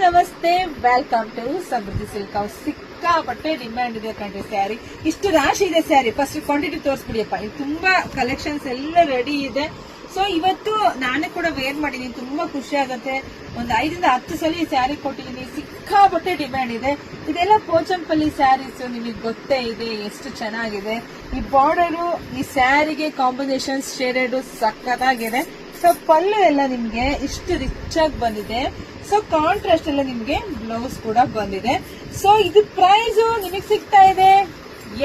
ನಮಸ್ತೆ, welcome to Samruddhi Silk House. ಸಿಕ್ಕಾಪಟ್ಟೆ demand ಇದೆ ಕಣ್ರಿ ಸ್ಯಾರಿ. ಇಷ್ಟು ರಾಶಿ ಇದೆ ಸ್ಯಾರಿ. First quantity ತೋರಿಸ್ಬಿಡಿಯಪ್ಪ. ಇದು ತುಂಬಾ ಕಲೆಕ್ಷನ್ಸ್ ಎಲ್ಲ ರೆಡಿ ಇದೆ. ಸೊ ಇವತ್ತು ನಾನೇ ಕೂಡ ವೇರ್ ಮಾಡಿದೀನಿ. ತುಂಬಾ ಖುಷಿ ಆಗುತ್ತೆ. ಒಂದು 5 ರಿಂದ 10 ಸಲ ಈ ಸ್ಯಾರಿ ಕೊಟ್ಟಿದ್ದೀನಿ. ಸಿಕ್ಕಾಪಟ್ಟೆ ಡಿಮ್ಯಾಂಡ್ ಇದೆ. ಇದೆಲ್ಲ ಪೋಚಂಪಲ್ಲಿ ಸ್ಯಾರೀಸ್, ನಿಮಗೆ ಗೊತ್ತೇ ಇದೆ ಎಷ್ಟು ಚೆನ್ನಾಗಿದೆ. ಈ ಬಾರ್ಡರು ಈ ಸ್ಯಾರಿಗೆ ಕಾಂಬಿನೇಷನ್ ಶೇಡೆಡ್ ಸಕ್ಕತ್ತಾಗಿದೆ. ಸೊ ಪಲ್ಲು ಎಲ್ಲ ನಿಮ್ಗೆ ಇಷ್ಟು ರಿಚ್ ಆಗಿ ಬಂದಿದೆ. ಸೊ ಕಾಂಟ್ರಾಸ್ಟ್ ಎಲ್ಲ ನಿಮ್ಗೆ ಬ್ಲೌಸ್ ಕೂಡ ಬಂದಿದೆ. ಸೊ ಇದು ಪ್ರೈಸ್ ನಿಮಗೆ ಸಿಗ್ತಾ ಇದೆ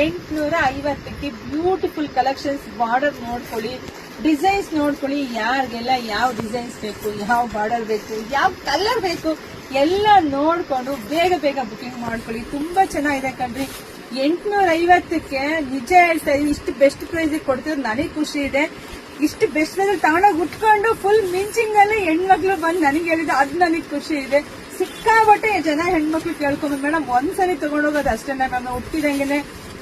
850ಕ್ಕೆ. Beautiful collections. ಬಾರ್ಡರ್ ನೋಡ್ಕೊಳ್ಳಿ, ಡಿಸೈನ್ಸ್ ನೋಡ್ಕೊಳ್ಳಿ. ಯಾರಿಗೆಲ್ಲ ಯಾವ ಡಿಸೈನ್ಸ್ ಬೇಕು, ಯಾವ ಬಾರ್ಡರ್ ಬೇಕು, ಯಾವ ಕಲರ್ ಬೇಕು ಎಲ್ಲ ನೋಡ್ಕೊಂಡು ಬೇಗ ಬೇಗ ಬುಕಿಂಗ್ ಮಾಡ್ಕೊಳ್ಳಿ. ತುಂಬಾ ಚೆನ್ನಾಗಿದೆ ಕಣ್ರಿ. 850ಕ್ಕೆ ನಿಜ ಹೇಳ್ತಾ ಇದೀನಿ. ಇಷ್ಟು ಬೆಸ್ಟ್ ಪ್ರೈಸ್ ಕೊಡ್ತಿರೋದು ನನಗೆ ಖುಷಿ ಇದೆ. ಇಷ್ಟು ಬೆಸ್ಟ್ ತಗೊಂಡೋಗಿ ಉಟ್ಕೊಂಡು ಫುಲ್ ಮಿಂಚಿಂಗ್ ಅಲ್ಲಿ ಹೆಣ್ಮಕ್ಳು ಬಂದು ನನಗೆ ಹೇಳಿದ್ರೆ ಅದು ನನಗೆ ಖುಷಿ ಇದೆ. ಸಿಕ್ಕಾಬಟ್ಟೆ ಜನ ಹೆಣ್ಮಕ್ಳು ಕೇಳ್ಕೊಂಡು, ಮೇಡಮ್ ಒಂದ್ಸರಿ ತಗೊಂಡೋಗೋದು ಅಷ್ಟೇ, ನಾನು ಹುಟ್ಟಿದಂಗೆನೆ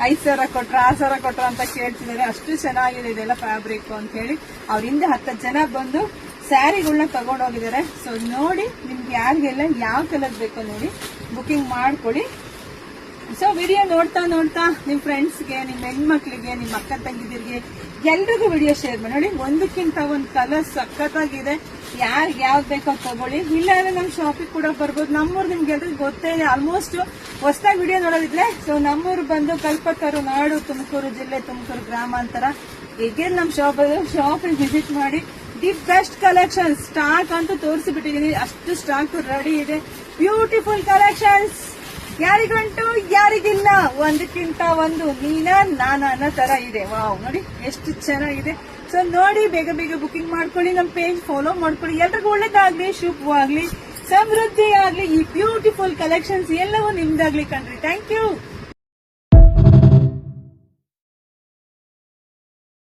5,000 ಕೊಟ್ರ 6,000 ಕೊಟ್ರ ಅಂತ ಕೇಳ್ತಿದ್ದಾರೆ. ಅಷ್ಟು ಚೆನ್ನಾಗಿದೆ ಇದೆಲ್ಲ ಫ್ಯಾಬ್ರಿಕ್ ಅಂತ ಹೇಳಿ ಅವ್ರ ಹಿಂದೆ 10 ಜನ ಬಂದು ಸ್ಯಾರಿಗಳನ್ನ ತಗೊಂಡೋಗಿದ್ದಾರೆ. ಸೊ ನೋಡಿ, ನಿಮ್ಗೆ ಯಾರಿಗೆಲ್ಲ ಯಾವ ಕಲರ್ ಬೇಕೋ ನೋಡಿ ಬುಕಿಂಗ್ ಮಾಡ್ಕೊಳ್ಳಿ. ಸೊ ವಿಡಿಯೋ ನೋಡ್ತಾ ನೋಡ್ತಾ ನಿಮ್ ಫ್ರೆಂಡ್ಸ್ಗೆ, ನಿಮ್ ಹೆಣ್ಮಕ್ಳಿಗೆ, ನಿಮ್ ಅಕ್ಕ ತಂಗಿದಿರಿಗೆ ಎಲ್ರಿಗೂ ವಿಡಿಯೋ ಶೇರ್ ಮಾಡಿ. ನೋಡಿ, ಒಂದಕ್ಕಿಂತ ಒಂದು ಕಲರ್ ಸಖತ್ತಾಗಿದೆ. ಯಾರಿಗೆ ಯಾವ್ದು ಬೇಕೋ ತಗೊಳ್ಳಿ. ಇಲ್ಲ ಅಂದ್ರೆ ನಮ್ ಶಾಪಿಗೆ ಕೂಡ ಬರ್ಬೋದು. ನಮ್ಮೂರು ನಿಮ್ಗೆ ಎಲ್ರಿಗೂ ಗೊತ್ತೇ ಇದೆ. ಆಲ್ಮೋಸ್ಟ್ ಹೊಸದಾಗಿ ವಿಡಿಯೋ ನೋಡೋದಿದ್ರೆ ಸೊ ನಮ್ಮೂರು ಬಂದು ಕಲ್ಪತರು ನಾಡು, ತುಮಕೂರು ಜಿಲ್ಲೆ, ತುಮಕೂರು ಗ್ರಾಮಾಂತರ ಹೀಗೆ ನಮ್ ಶಾಪಿಗೆ ವಿಸಿಟ್ ಮಾಡಿ. ದಿ ಬೆಸ್ಟ್ ಕಲೆಕ್ಷನ್ ಸ್ಟಾಕ್ ಅಂತೂ ತೋರಿಸಿಬಿಟ್ಟಿದೀನಿ. ಅಷ್ಟು ಸ್ಟಾಕ್ ರೆಡಿ ಇದೆ. Beautiful collections. ಯಾರಿಗಂಟು ಯಾರಿಗಿಲ್ಲ, ಒಂದಕ್ಕಿಂತ ಒಂದು ನೀನಾ ನಾನಾ ಅನ್ನೋ ತರ ಇದೆ. ವಾವ್, ನೋಡಿ ಎಷ್ಟು ಚೆನ್ನಾಗಿದೆ. ಸೊ ನೋಡಿ, ಬೇಗ ಬೇಗ ಬುಕಿಂಗ್ ಮಾಡ್ಕೊಳ್ಳಿ. ನಮ್ಮ ಪೇಜ್ ಫಾಲೋ ಮಾಡ್ಕೊಳ್ಳಿ. ಎಲ್ರಿಗೂ ಒಳ್ಳೇದಾಗ್ಲಿ, ಶುಭವಾಗ್ಲಿ, ಸಮೃದ್ಧಿ ಆಗ್ಲಿ. ಈ ಬ್ಯೂಟಿಫುಲ್ ಕಲೆಕ್ಷನ್ಸ್ ಎಲ್ಲವೂ ನಿಮ್ದಾಗ್ಲಿ ಕಣ್ರಿ. Thank you.